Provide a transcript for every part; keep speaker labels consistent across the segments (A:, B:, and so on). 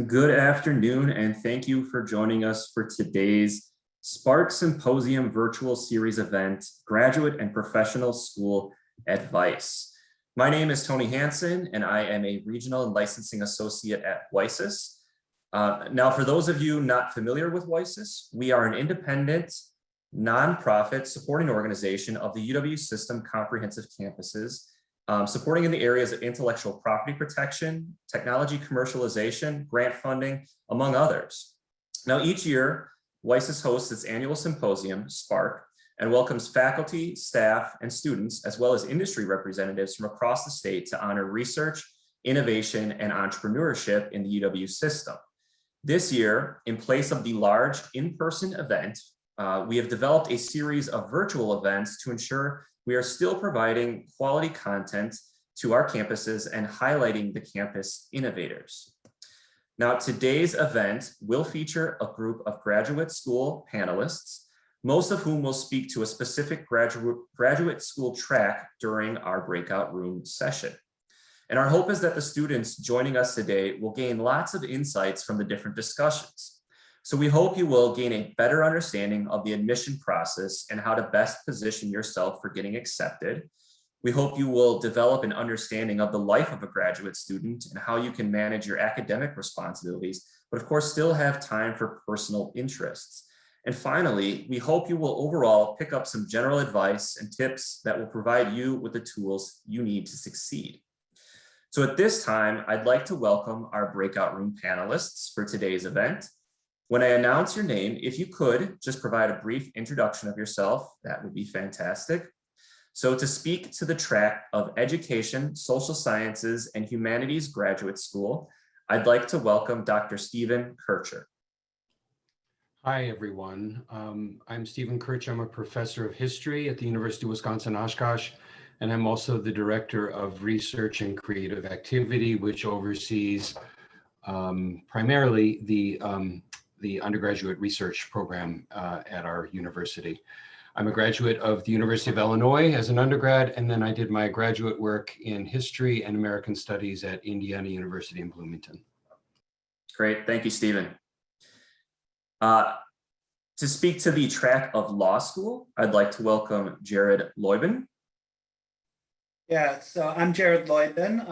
A: Good afternoon, and thank you for joining us for today's Spark Symposium virtual series event, Graduate and Professional School Advice. My name is Tony Hansen, and I am a Regional and Licensing Associate at WiSys. Now, for those of you not familiar with WiSys, we are an independent, nonprofit supporting organization of the UW System Comprehensive Campuses, supporting in the areas of intellectual property protection, technology commercialization, grant funding, among others. Now, each year, WiSys hosts its annual symposium, Spark, and welcomes faculty, staff, and students, as well as industry representatives from across the state to honor research, innovation, and entrepreneurship in the UW system. This year, in place of the large in-person event, we have developed a series of virtual events to ensure we are still providing quality content to our campuses and highlighting the campus innovators. Now, today's event will feature a group of graduate school panelists, most of whom will speak to a specific graduate school track during our breakout room session. And our hope is that the students joining us today will gain lots of insights from the different discussions. So we hope you will gain a better understanding of the admission process and how to best position yourself for getting accepted. We hope you will develop an understanding of the life of a graduate student and how you can manage your academic responsibilities, but of course still have time for personal interests. And finally, we hope you will overall pick up some general advice and tips that will provide you with the tools you need to succeed. So at this time, I'd like to welcome our breakout room panelists for today's event. When I announce your name, if you could just provide a brief introduction of yourself, that would be fantastic. So to speak to the track of Education, Social Sciences, and Humanities Graduate School, I'd like to welcome Dr. Stephen Kircher.
B: Hi, everyone. I'm Stephen Kircher. I'm a professor of history at the University of Wisconsin-Oshkosh, and I'm also the director of research and creative activity, which oversees primarily the undergraduate research program at our university. I'm a graduate of the University of Illinois as an undergrad, and then I did my graduate work in history and American studies at Indiana University in Bloomington.
A: Great, thank you, Stephen. To speak to the track of law school, I'd like to welcome Jared Loiben.
C: Yeah, so I'm Jared Loiben.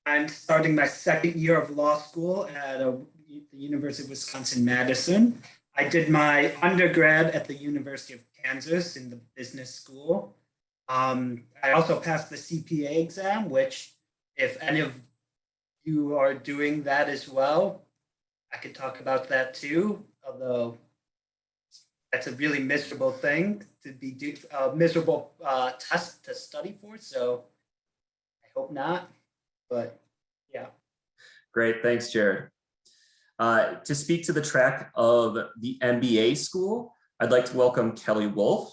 C: I'm starting my second year of law school at the University of Wisconsin-Madison. I did my undergrad at the University of Kansas in the business school. I also passed the CPA exam, which if any of you are doing that as well, I could talk about that too, although that's a really miserable thing to be miserable test to study for. So I hope not, but yeah.
A: Great, thanks, Jared. To speak to the track of the MBA School, I'd like to welcome Kelly Wolf.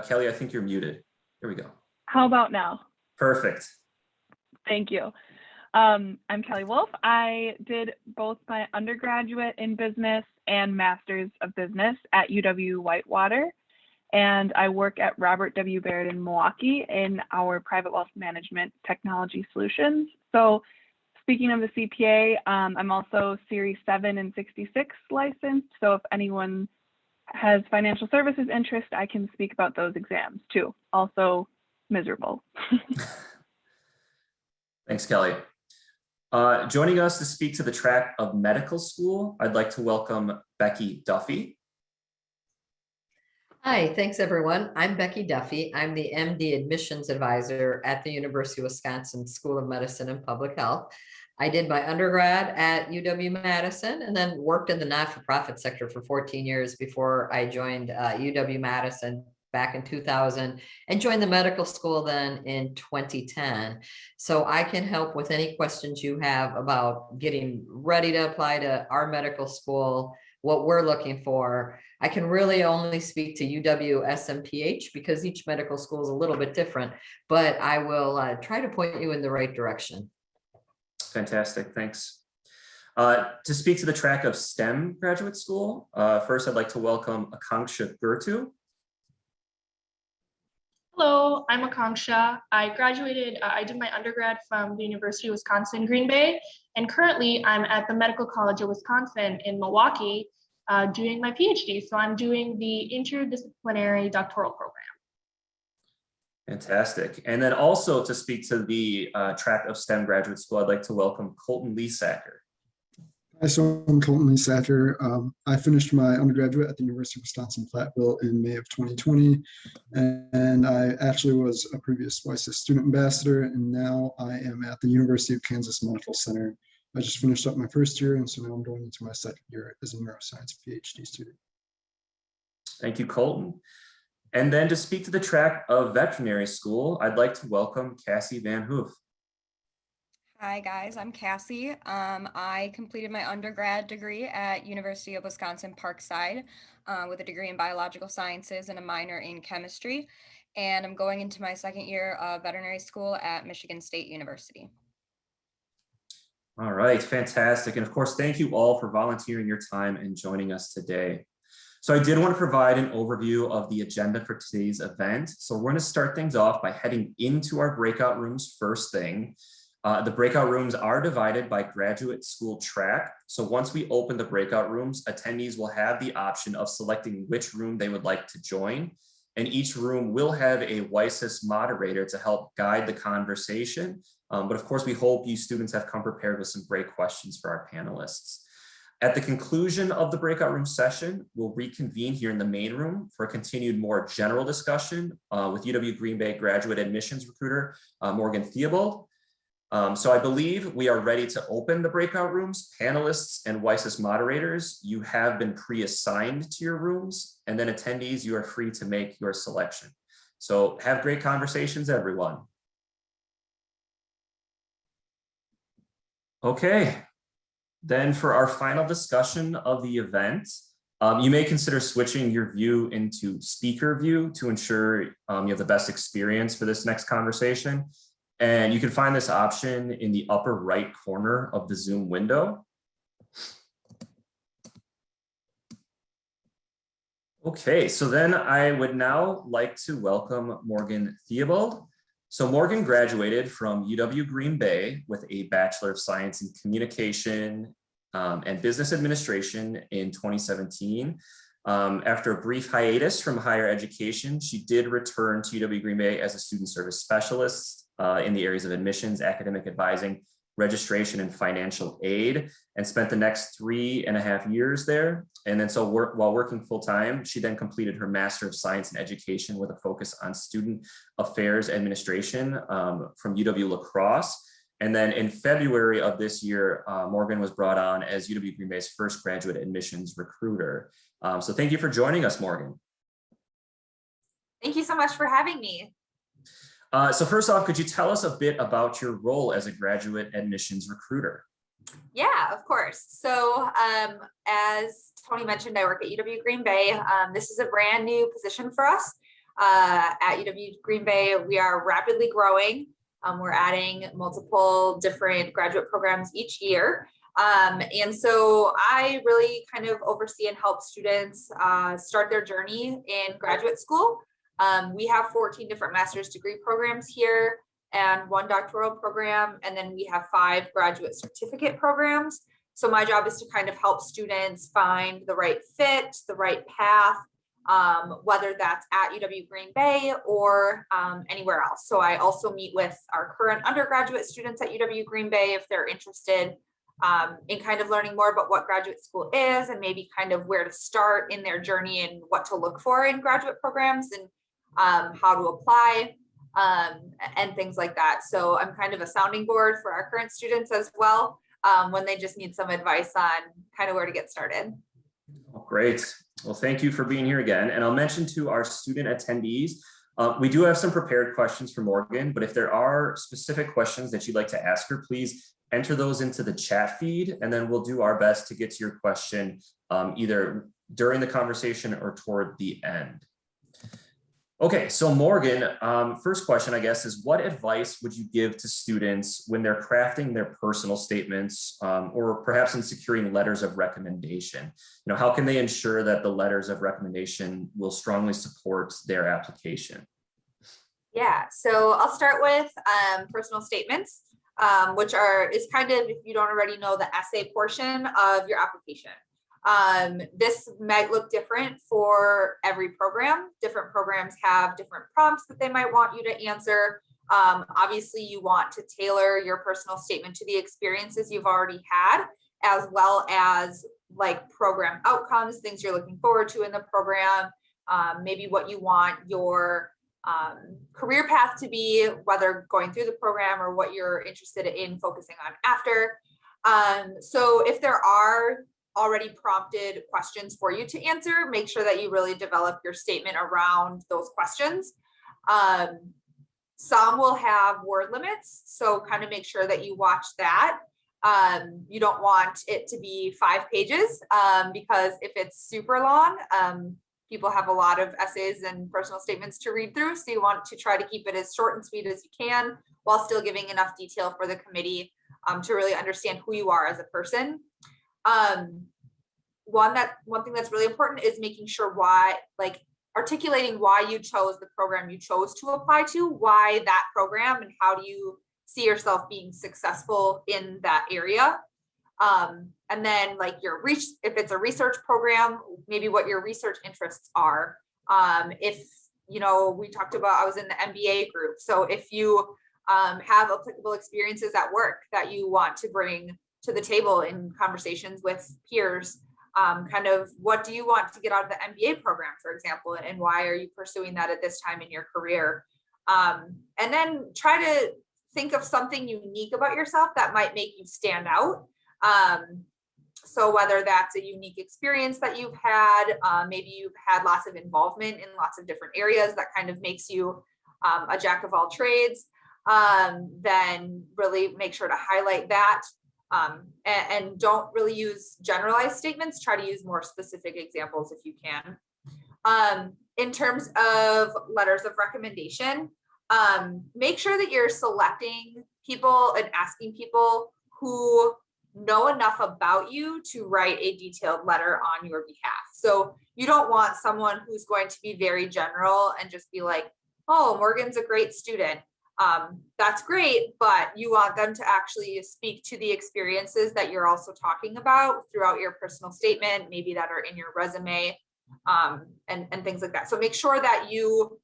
A: Kelly, I think you're muted. Here we go.
D: How about now?
A: Perfect.
D: Thank you. I'm Kelly Wolf. I did both my undergraduate in business and master's of business at UW-Whitewater. And I work at Robert W. Baird in Milwaukee in our private wealth management technology solutions. So speaking of the CPA, I'm also Series 7 and 66 licensed. So if anyone has financial services interest, I can speak about those exams too. Also miserable.
A: Thanks, Kelly. Joining us to speak to the track of medical school, I'd like to welcome Becky Duffy.
E: Hi, thanks everyone. I'm Becky Duffy. I'm the MD admissions advisor at the University of Wisconsin School of Medicine and Public Health. I did my undergrad at UW-Madison and then worked in the not-for-profit sector for 14 years before I joined UW-Madison back in 2000 and joined the medical school then in 2010. So I can help with any questions you have about getting ready to apply to our medical school, what we're looking for. I can really only speak to UW SMPH because each medical school is a little bit different, but I will try to point you in the right direction.
A: Fantastic, thanks. To speak to the track of STEM graduate school, first I'd like to welcome Akanksha Gurtu.
F: Hello, I'm Akanksha. I did my undergrad from the University of Wisconsin, Green Bay, and currently I'm at the Medical College of Wisconsin in Milwaukee doing my PhD. So I'm doing the interdisciplinary doctoral program.
A: Fantastic. And then also to speak to the track of STEM graduate school, I'd like to welcome Colton Leesacker.
G: Hi, so I'm Colton Leesacker. I finished my undergraduate at the University of Wisconsin-Platteville in May of 2020, and I actually was a previous WiSys student ambassador, and now I am at the University of Kansas Medical Center. I just finished up my first year, and so now I'm going into my second year as a neuroscience PhD student.
A: Thank you, Colton. And then to speak to the track of veterinary school, I'd like to welcome Cassie Van Hoof.
H: Hi guys, I'm Cassie. I completed my undergrad degree at University of Wisconsin Parkside with a degree in biological sciences and a minor in chemistry. And I'm going into my second year of veterinary school at Michigan State University.
A: All right, fantastic. And of course, thank you all for volunteering your time and joining us today. So I did want to provide an overview of the agenda for today's event. So we're going to start things off by heading into our breakout rooms first thing. The breakout rooms are divided by graduate school track. So once we open the breakout rooms, attendees will have the option of selecting which room they would like to join. And each room will have a WiSys moderator to help guide the conversation. But of course, we hope you students have come prepared with some great questions for our panelists. At the conclusion of the breakout room session, we'll reconvene here in the main room for a continued more general discussion with UW Green Bay graduate admissions recruiter, Morgan Theobald. So I believe we are ready to open the breakout rooms. Panelists and WiSys moderators, you have been pre-assigned to your rooms, and then attendees, you are free to make your selection. So have great conversations, everyone. Okay, then for our final discussion of the event, you may consider switching your view into speaker view to ensure you have the best experience for this next conversation. And you can find this option in the upper right corner of the Zoom window. Okay, so then I would now like to welcome Morgan Theobald. So Morgan graduated from UW Green Bay with a Bachelor of Science in Communication and Business Administration in 2017. After a brief hiatus from higher education, she did return to UW Green Bay as a student service specialist in the areas of admissions, academic advising, registration, and financial aid, and spent the next 3.5 years there. And then so while working full-time, she then completed her Master of Science in Education with a focus on Student Affairs Administration from UW La Crosse. And then in February of this year, Morgan was brought on as UW Green Bay's first graduate admissions recruiter. So thank you for joining us, Morgan.
I: Thank you so much for having me.
A: So first off, could you tell us a bit about your role as a graduate admissions recruiter?
I: Yeah, of course. So as Tony mentioned, I work at UW Green Bay. This is a brand new position for us. At UW Green Bay, we are rapidly growing. We're adding multiple different graduate programs each year. And so I really kind of oversee and help students start their journey in graduate school. We have 14 different master's degree programs here and 1 doctoral program, and then we have 5 graduate certificate programs. So my job is to kind of help students find the right fit, the right path, whether that's at UW Green Bay or anywhere else. So I also meet with our current undergraduate students at UW Green Bay if they're interested in kind of learning more about what graduate school is and maybe kind of where to start in their journey and what to look for in graduate programs and how to apply and things like that. So I'm kind of a sounding board for our current students as well when they just need some advice on kind of where to get started.
A: Oh, great. Well, thank you for being here again. And I'll mention to our student attendees, we do have some prepared questions for Morgan, but if there are specific questions that you'd like to ask her, please enter those into the chat feed, and then we'll do our best to get to your question either during the conversation or toward the end. Okay, so Morgan, first question, I guess, is what advice would you give to students when they're crafting their personal statements or perhaps in securing letters of recommendation? You know, how can they ensure that the letters of recommendation will strongly support their application?
I: Yeah, so I'll start with personal statements, which is kind of, if you don't already know, the essay portion of your application. This might look different for every program. Different programs have different prompts that they might want you to answer. Obviously, you want to tailor your personal statement to the experiences you've already had, as well as like program outcomes, things you're looking forward to in the program, maybe what you want your career path to be, whether going through the program or what you're interested in focusing on after. So if there are already prompted questions for you to answer, make sure that you really develop your statement around those questions. Some will have word limits, so kind of make sure that you watch that. You don't want it to be 5 pages because if it's super long, people have a lot of essays and personal statements to read through. So you want to try to keep it as short and sweet as you can while still giving enough detail for the committee to really understand who you are as a person. One thing that's really important is making sure articulating why you chose the program you chose to apply to, why that program, and how do you see yourself being successful in that area. And then if it's a research program, maybe what your research interests are. If, we talked about, I was in the MBA group. So if you have applicable experiences at work that you want to bring to the table in conversations with peers, kind of what do you want to get out of the MBA program, for example, and why are you pursuing that at this time in your career? And then try to think of something unique about yourself that might make you stand out. So whether that's a unique experience that you've had, maybe you've had lots of involvement in lots of different areas that kind of makes you a jack of all trades, then really make sure to highlight that. And don't really use generalized statements. Try to use more specific examples if you can. In terms of letters of recommendation, make sure that you're selecting people and asking people who know enough about you to write a detailed letter on your behalf. So you don't want someone who's going to be very general and just be like, oh, Morgan's a great student. That's great, but you want them to actually speak to the experiences that you're also talking about throughout your personal statement, maybe that are in your resume, and things like that. So make sure that you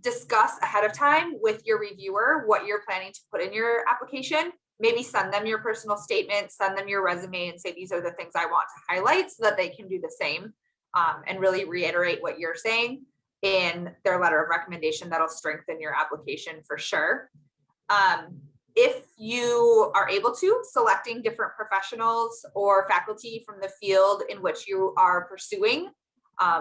I: discuss ahead of time with your reviewer what you're planning to put in your application. Maybe send them your personal statement, send them your resume, and say, these are the things I want to highlight, so that they can do the same and really reiterate what you're saying in their letter of recommendation. That'll strengthen your application for sure. If you are able to, selecting different professionals or faculty from the field in which you are pursuing,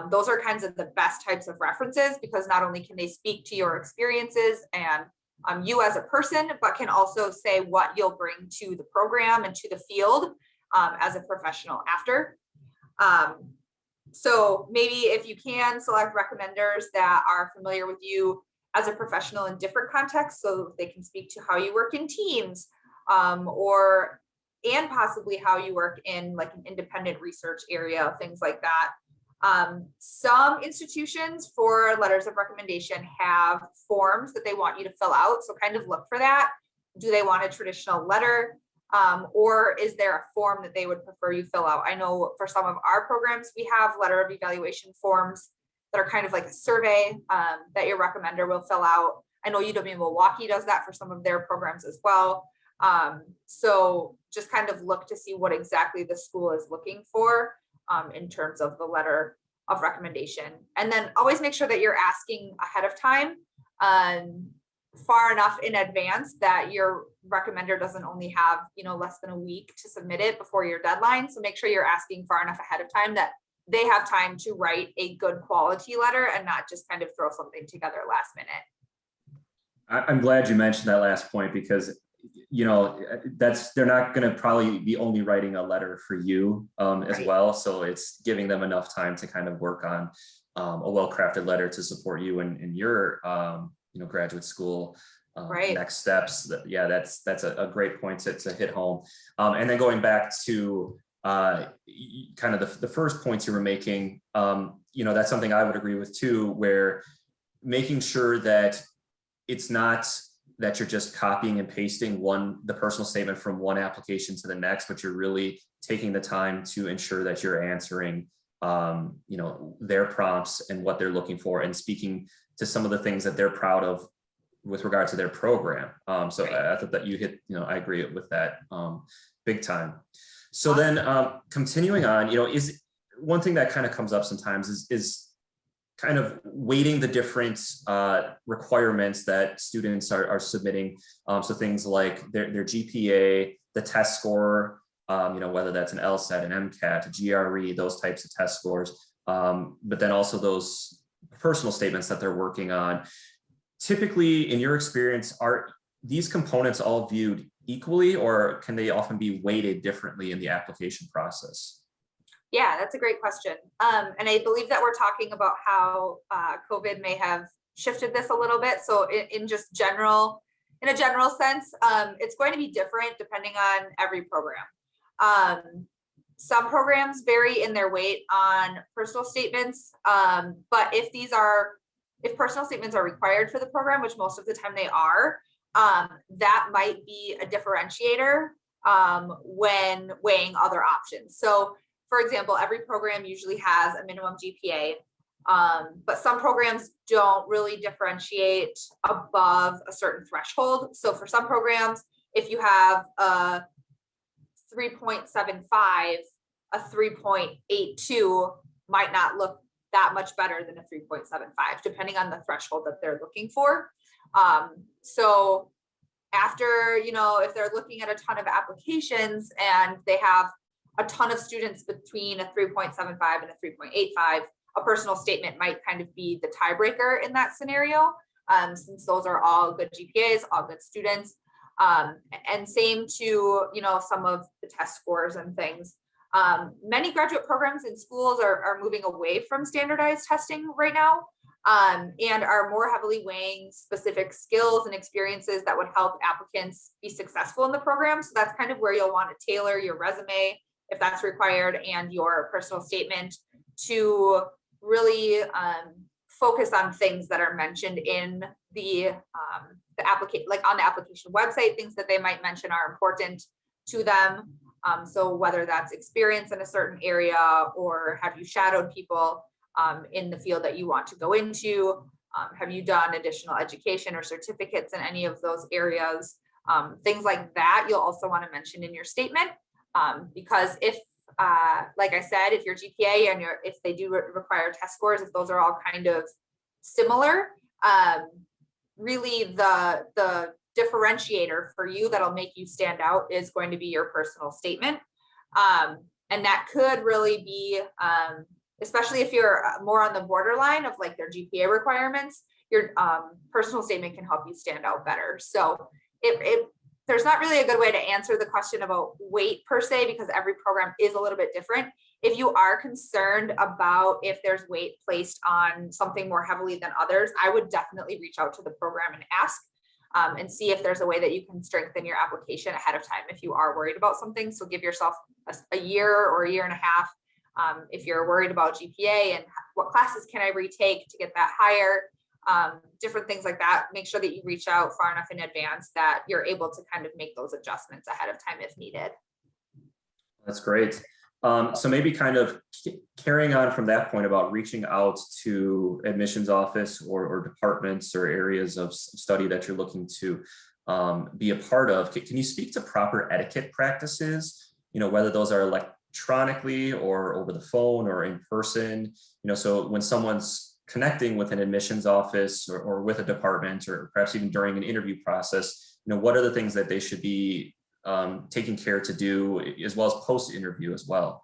I: those are kinds of the best types of references, because not only can they speak to your experiences and you as a person, but can also say what you'll bring to the program and to the field as a professional after. So maybe if you can, select recommenders that are familiar with you as a professional in different contexts, so they can speak to how you work in teams, and possibly how you work in like an independent research area, things like that. Some institutions for letters of recommendation have forms that they want you to fill out. So kind of look for that. Do they want a traditional letter? Or is there a form that they would prefer you fill out? I know for some of our programs, we have letter of evaluation forms that are kind of like a survey that your recommender will fill out. I know UW-Milwaukee does that for some of their programs as well. So just kind of look to see what exactly the school is looking for in terms of the letter of recommendation. And then always make sure that you're asking ahead of time, far enough in advance that your recommender doesn't only have, less than a week to submit it before your deadline. So make sure you're asking far enough ahead of time that they have time to write a good quality letter and not just kind of throw something together last minute.
A: I'm glad you mentioned that last point, because they're not going to probably be only writing a letter for you as well. So it's giving them enough time to kind of work on a well-crafted letter to support you in your graduate school next steps. That's a great point to hit home. And then going back to kind of the first points you were making, that's something I would agree with too, where making sure that it's not that you're just copying and pasting the personal statement from one application to the next, but you're really taking the time to ensure that you're answering their prompts and what they're looking for, and speaking to some of the things that they're proud of with regard to their program. So I thought that you hit, I agree with that big time. So then continuing on, is one thing that kind of comes up sometimes is kind of weighting the different requirements that students are submitting. So things like their GPA, the test score, whether that's an LSAT, an MCAT, a GRE, those types of test scores, but then also those personal statements that they're working on. Typically, in your experience, are these components all viewed equally, or can they often be weighted differently in the application process?
I: Yeah, that's a great question. And I believe that we're talking about how COVID may have shifted this a little bit. So in a general sense, it's going to be different depending on every program. Some programs vary in their weight on personal statements, but if personal statements are required for the program, which most of the time they are, that might be a differentiator when weighing other options. So for example, every program usually has a minimum GPA, but some programs don't really differentiate above a certain threshold. So for some programs, if you have a 3.75, a 3.82 might not look that much better than a 3.75, depending on the threshold that they're looking for. So after, if they're looking at a ton of applications and they have a ton of students between a 3.75 and a 3.85, a personal statement might kind of be the tiebreaker in that scenario, since those are all good GPAs, all good students. And same to, some of the test scores and things. Many graduate programs and schools are moving away from standardized testing right now, and are more heavily weighing specific skills and experiences that would help applicants be successful in the program. So that's kind of where you'll want to tailor your resume, if that's required, and your personal statement to really focus on things that are mentioned in the application, like on the application website, things that they might mention are important to them. So whether that's experience in a certain area, or have you shadowed people in the field that you want to go into? Have you done additional education or certificates in any of those areas? Things like that you'll also want to mention in your statement. Because if, like I said, if your GPA and if they do require test scores, if those are all kind of similar, really the differentiator for you that'll make you stand out is going to be your personal statement. And that could really be, especially if you're more on the borderline of like their GPA requirements, your personal statement can help you stand out better. So there's not really a good way to answer the question about weight per se, because every program is a little bit different. If you are concerned about if there's weight placed on something more heavily than others, I would definitely reach out to the program and ask, and see if there's a way that you can strengthen your application ahead of time if you are worried about something. So give yourself a year or a year and a half. If you're worried about GPA and what classes can I retake to get that higher, different things like that, make sure that you reach out far enough in advance that you're able to kind of make those adjustments ahead of time if needed.
A: That's great. So maybe kind of carrying on from that point about reaching out to admissions office or departments or areas of study that you're looking to be a part of. Can you speak to proper etiquette practices, whether those are electronically or over the phone or in person, so when someone's connecting with an admissions office or with a department, or perhaps even during an interview process, what are the things that they should be taking care to do, as well as post-interview as well?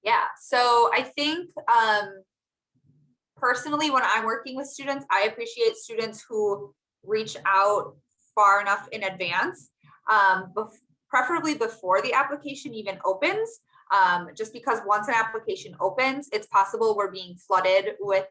I: Yeah, so I think personally, when I'm working with students, I appreciate students who reach out far enough in advance, preferably before the application even opens, just because once an application opens, it's possible we're being flooded with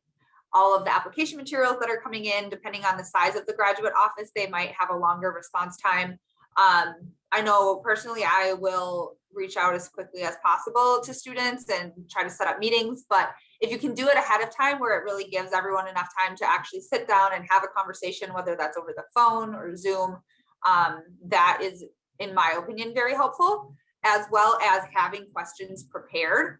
I: all of the application materials that are coming in. Depending on the size of the graduate office, they might have a longer response time. I know personally, I will reach out as quickly as possible to students and try to set up meetings, but if you can do it ahead of time where it really gives everyone enough time to actually sit down and have a conversation, whether that's over the phone or Zoom, that is, in my opinion, very helpful, as well as having questions prepared.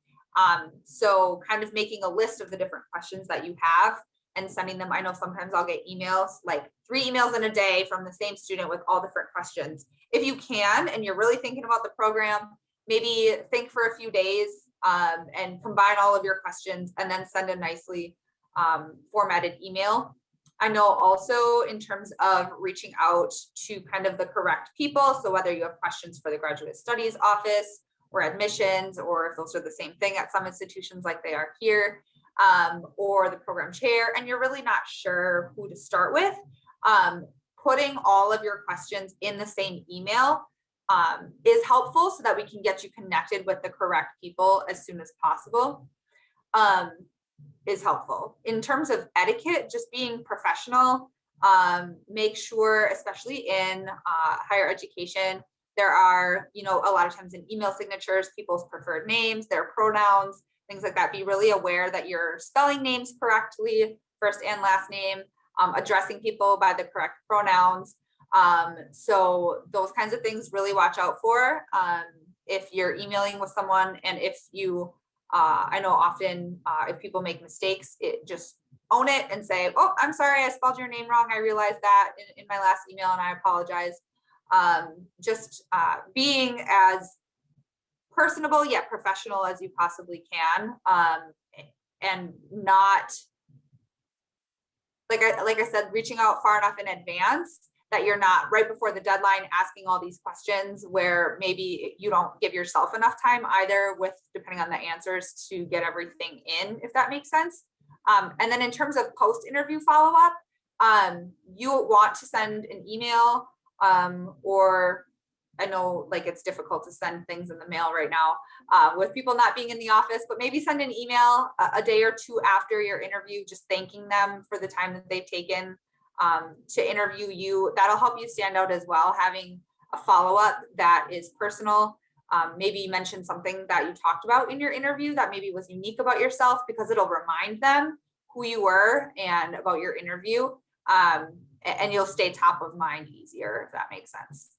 I: So kind of making a list of the different questions that you have and sending them. I know sometimes I'll get emails, like 3 emails in a day from the same student with all different questions. If you can, and you're really thinking about the program, maybe think for a few days and combine all of your questions and then send a nicely formatted email. I know also in terms of reaching out to kind of the correct people. So whether you have questions for the graduate studies office or admissions, or if those are the same thing at some institutions like they are here, or the program chair, and you're really not sure who to start with, putting all of your questions in the same email is helpful so that we can get you connected with the correct people as soon as possible. Is helpful. In terms of etiquette, just being professional, make sure, especially in higher education, there are, you know, a lot of times in email signatures, people's preferred names, their pronouns, things like that. Be really aware that you're spelling names correctly, first and last name, addressing people by the correct pronouns. So those kinds of things really watch out for if you're emailing with someone. And if you, I know often if people make mistakes, it just own it and say, oh, I'm sorry, I spelled your name wrong. I realized that in my last email and I apologize. Just being as personable yet professional as you possibly can, and not, like I said, reaching out far enough in advance that you're not right before the deadline asking all these questions where maybe you don't give yourself enough time either, with depending on the answers, to get everything in, if that makes sense. And then in terms of post-interview follow-up, you want to send an email, or I know like it's difficult to send things in the mail right now with people not being in the office, but maybe send an email a day or two after your interview, just thanking them for the time that they've taken to interview you. That'll help you stand out as well, having a follow-up that is personal. Maybe mention something that you talked about in your interview that maybe was unique about yourself, because it'll remind them who you were and about your interview. And you'll stay top of mind easier, if that makes sense.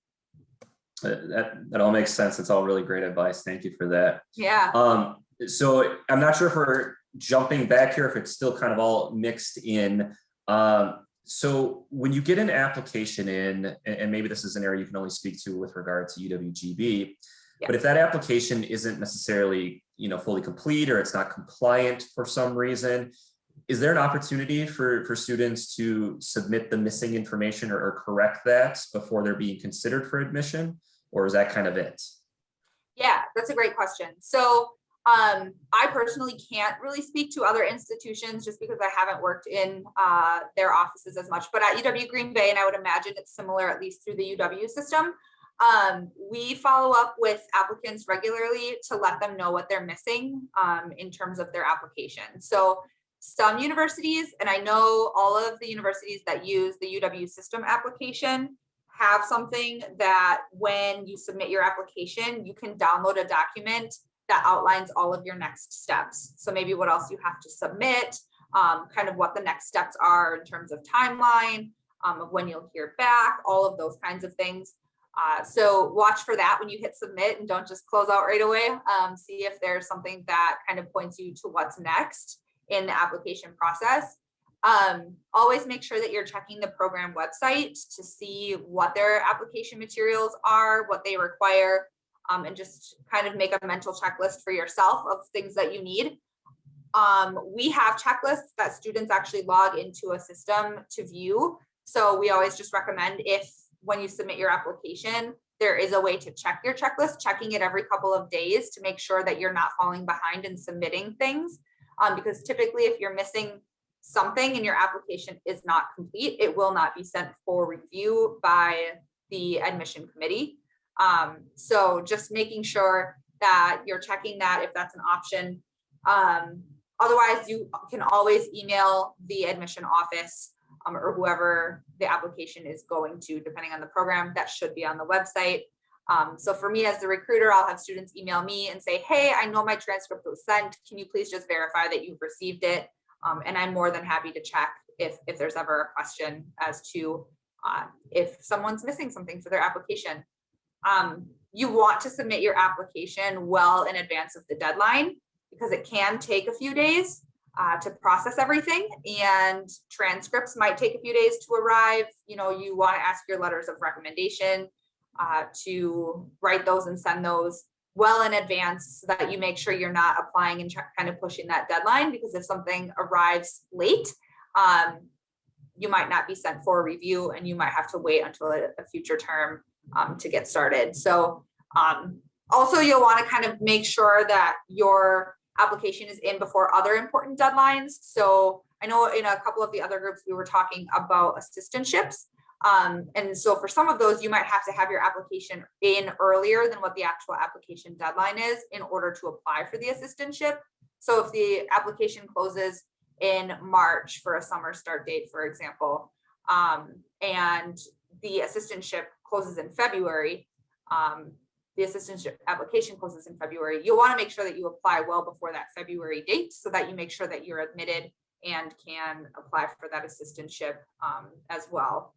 A: That all makes sense. It's all really great advice. Thank you for that.
I: Yeah.
A: So I'm not sure if we're jumping back here, if it's still kind of all mixed in. So when you get an application in, and maybe this is an area you can only speak to with regard to UWGB, but if that application isn't necessarily, you know, fully complete, or it's not compliant for some reason, is there an opportunity for students to submit the missing information or correct that before they're being considered for admission? Or is that kind of it?
I: Yeah, that's a great question. So I personally can't really speak to other institutions just because I haven't worked in their offices as much, but at UW Green Bay, and I would imagine it's similar, at least through the UW system, we follow up with applicants regularly to let them know what they're missing in terms of their application. So some universities, and I know all of the universities that use the UW system application, have something that when you submit your application, you can download a document that outlines all of your next steps. So maybe what else you have to submit, kind of what the next steps are in terms of timeline, of when you'll hear back, all of those kinds of things. So watch for that when you hit submit, and don't just close out right away. See if there's something that kind of points you to what's next in the application process. Always make sure that you're checking the program website to see what their application materials are, what they require, and just kind of make a mental checklist for yourself of things that you need. We have checklists that students actually log into a system to view. So we always just recommend, if when you submit your application, there is a way to check your checklist, checking it every couple of days to make sure that you're not falling behind in submitting things. Because typically if you're missing something and your application is not complete, it will not be sent for review by the admission committee. So just making sure that you're checking that if that's an option. Otherwise, you can always email the admission office or whoever the application is going to, depending on the program. That should be on the website. So for me as the recruiter, I'll have students email me and say, hey, I know my transcript was sent. Can you please just verify that you've received it? And I'm more than happy to check if there's ever a question as to if someone's missing something for their application. You want to submit your application well in advance of the deadline, because it can take a few days to process everything, and transcripts might take a few days to arrive. You know, you want to ask your letters of recommendation to write those and send those well in advance so that you make sure you're not applying and kind of pushing that deadline, because if something arrives late, you might not be sent for a review and you might have to wait until a future term to get started. So also you'll want to kind of make sure that your application is in before other important deadlines. So I know in a couple of the other groups we were talking about assistantships. And so for some of those, you might have to have your application in earlier than what the actual application deadline is in order to apply for the assistantship. So if the application closes in March for a summer start date, for example, and the assistantship closes in February, the assistantship application closes in February, you'll want to make sure that you apply well before that February date so that you make sure that you're admitted and can apply for that assistantship as well.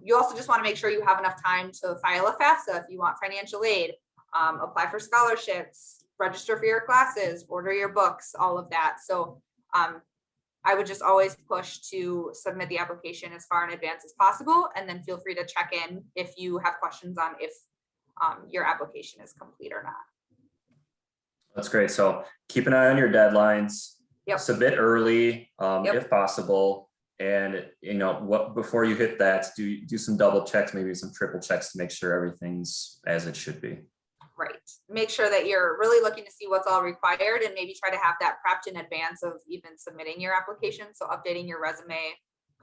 I: You also just want to make sure you have enough time to file a FAFSA if you want financial aid, apply for scholarships, register for your classes, order your books, all of that. So I would just always push to submit the application as far in advance as possible, and then feel free to check in if you have questions on if your application is complete or not.
A: That's great. So keep an eye on your deadlines.
I: Yep.
A: Submit early
I: Yep.
A: if possible. And before you hit that, do some double checks, maybe some triple checks to make sure everything's as it should be.
I: Right. Make sure that you're really looking to see what's all required, and maybe try to have that prepped in advance of even submitting your application. So updating your resume,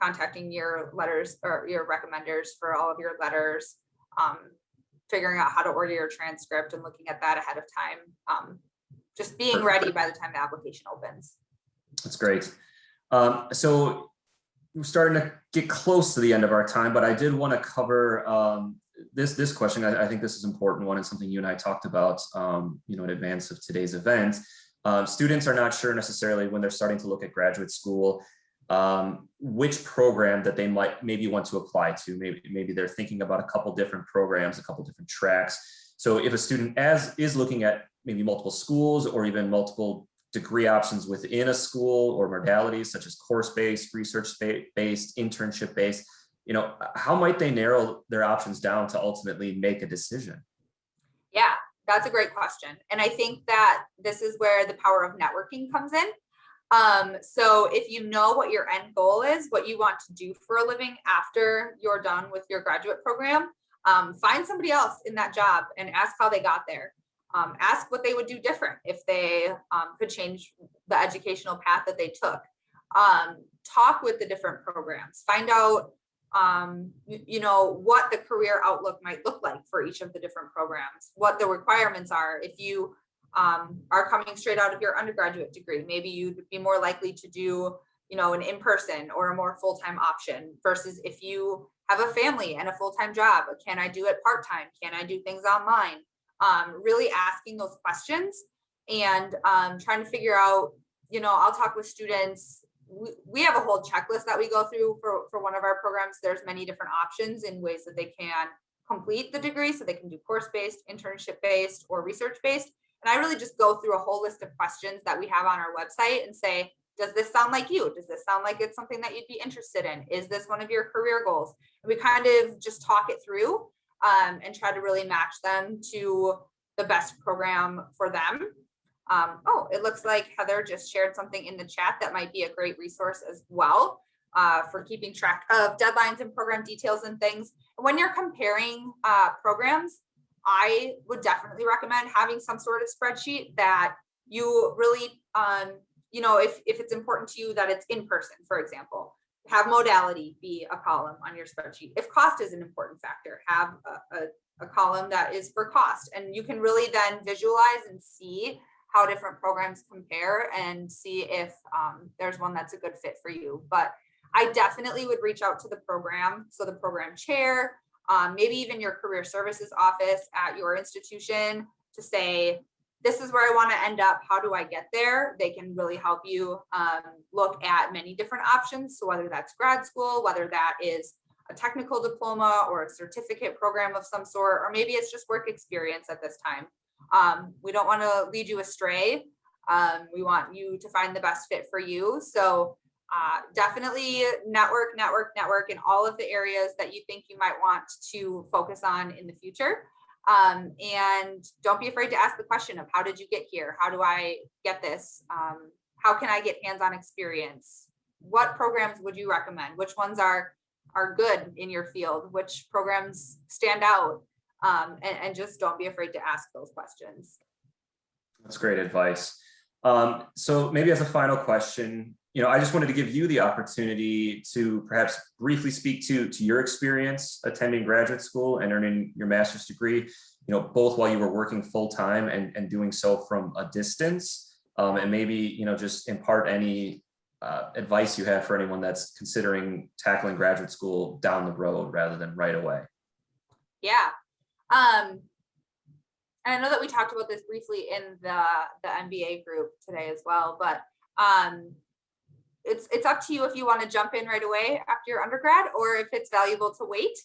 I: contacting your letters or your recommenders for all of your letters, figuring out how to order your transcript and looking at that ahead of time. Just being ready by the time the application opens.
A: That's great. So we're starting to get close to the end of our time, but I did want to cover this question. I think this is an important one, and something you and I talked about, in advance of today's event. Students are not sure necessarily when they're starting to look at graduate school, which program that they might maybe want to apply to. Maybe they're thinking about a couple different programs, a couple different tracks. So if a student is looking at maybe multiple schools or even multiple degree options within a school or modalities such as course-based, research-based, internship-based, how might they narrow their options down to ultimately make a decision?
I: Yeah, that's a great question. And I think that this is where the power of networking comes in. So if you know what your end goal is, what you want to do for a living after you're done with your graduate program, find somebody else in that job and ask how they got there. Ask what they would do different if they could change the educational path that they took. Talk with the different programs. Find out what the career outlook might look like for each of the different programs, what the requirements are. If you are coming straight out of your undergraduate degree, maybe you'd be more likely to do, an in-person or a more full-time option, versus if you have a family and a full-time job, can I do it part-time? Can I do things online? Really asking those questions and trying to figure out, I'll talk with students. We have a whole checklist that we go through for one of our programs. There's many different options in ways that they can complete the degree. So they can do course-based, internship-based, or research-based. And I really just go through a whole list of questions that we have on our website and say, does this sound like you? Does this sound like it's something that you'd be interested in? Is this one of your career goals? And we kind of just talk it through and try to really match them to the best program for them. It looks like Heather just shared something in the chat that might be a great resource as well for keeping track of deadlines and program details and things. When you're comparing programs, I would definitely recommend having some sort of spreadsheet that you really, if it's important to you that it's in person, for example, have modality be a column on your spreadsheet. If cost is an important factor, have a column that is for cost. And you can really then visualize and see how different programs compare and see if there's one that's a good fit for you. But I definitely would reach out to the program. So the program chair, maybe even your career services office at your institution to say, this is where I want to end up. How do I get there? They can really help you look at many different options. So whether that's grad school, whether that is a technical diploma or a certificate program of some sort, or maybe it's just work experience at this time. We don't want to lead you astray. We want you to find the best fit for you. So definitely network in all of the areas that you think you might want to focus on in the future. And don't be afraid to ask the question of, how did you get here? How do I get this? How can I get hands-on experience? What programs would you recommend? Which ones are good in your field? Which programs stand out? And just don't be afraid to ask those questions.
A: That's great advice. So maybe as a final question, I just wanted to give you the opportunity to perhaps briefly speak to your experience attending graduate school and earning your master's degree, both while you were working full time and doing so from a distance, and maybe, just impart any advice you have for anyone that's considering tackling graduate school down the road rather than right away.
I: Yeah. And I know that we talked about this briefly in the MBA group today as well, but it's up to you if you want to jump in right away after your undergrad, or if it's valuable to wait.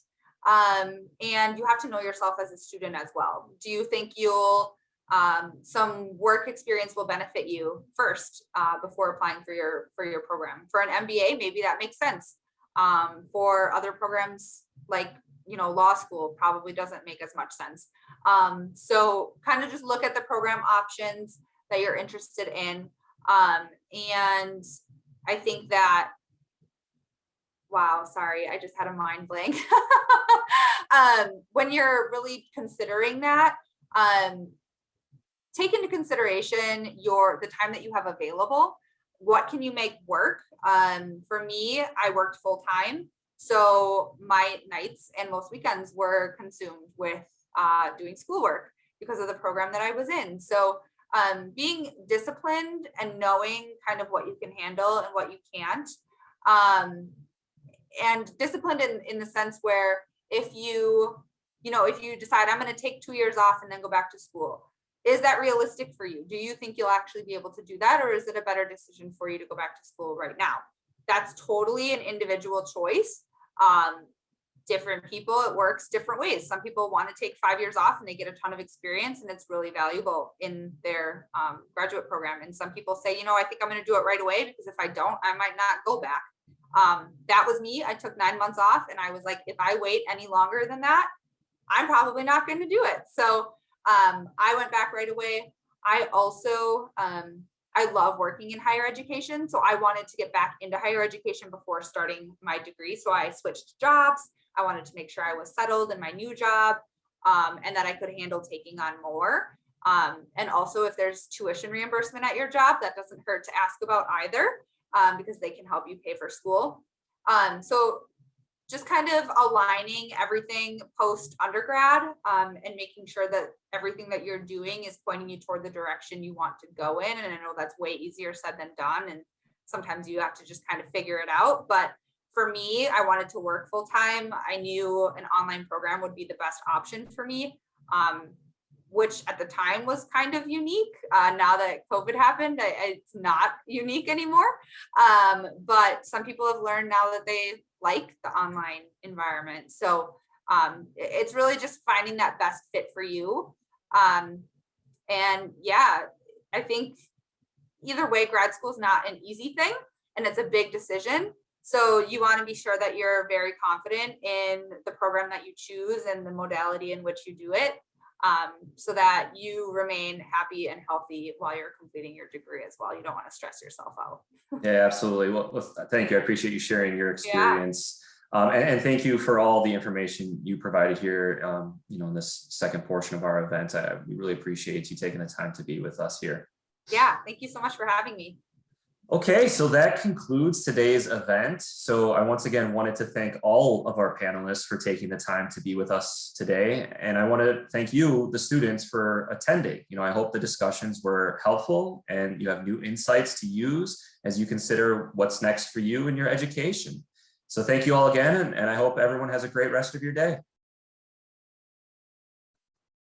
I: And you have to know yourself as a student as well. Do you think some work experience will benefit you first before applying for your program? For an MBA, maybe that makes sense. For other programs like law school, probably doesn't make as much sense. So kind of just look at the program options that you're interested in. And I think that, wow, sorry, I just had a mind blank. When you're really considering that, take into consideration the time that you have available. What can you make work? For me, I worked full time. So my nights and most weekends were consumed with doing schoolwork because of the program that I was in. So being disciplined and knowing kind of what you can handle and what you can't, and disciplined in the sense where if you decide I'm going to take 2 years off and then go back to school, is that realistic for you? Do you think you'll actually be able to do that? Or is it a better decision for you to go back to school right now? That's totally an individual choice. Different people, it works different ways. Some people want to take 5 years off and they get a ton of experience and it's really valuable in their graduate program. And some people say, I think I'm going to do it right away, because if I don't, I might not go back. That was me. I took 9 months off and I was like, if I wait any longer than that, I'm probably not going to do it. So I went back right away. I also, I love working in higher education. So I wanted to get back into higher education before starting my degree. So I switched jobs. I wanted to make sure I was settled in my new job, and that I could handle taking on more. And also, if there's tuition reimbursement at your job, that doesn't hurt to ask about either, because they can help you pay for school. So just kind of aligning everything post undergrad, and making sure that everything that you're doing is pointing you toward the direction you want to go in. And I know that's way easier said than done, and sometimes you have to just kind of figure it out. But for me, I wanted to work full time. I knew an online program would be the best option for me, which at the time was kind of unique. Now that COVID happened, it's not unique anymore. But some people have learned now that they like the online environment. So it's really just finding that best fit for you. And yeah, I think either way, grad school is not an easy thing, and it's a big decision. So you want to be sure that you're very confident in the program that you choose and the modality in which you do it, so that you remain happy and healthy while you're completing your degree as well. You don't want to stress yourself out.
A: Yeah, absolutely. Well, thank you. I appreciate you sharing your experience. Yeah. And thank you for all the information you provided here, in this second portion of our event. We really appreciate you taking the time to be with us here.
I: Yeah, thank you so much for having me.
A: Okay, so that concludes today's event. So I once again wanted to thank all of our panelists for taking the time to be with us today. And I want to thank you, the students, for attending. I hope the discussions were helpful and you have new insights to use as you consider what's next for you in your education. So thank you all again, and I hope everyone has a great rest of your day.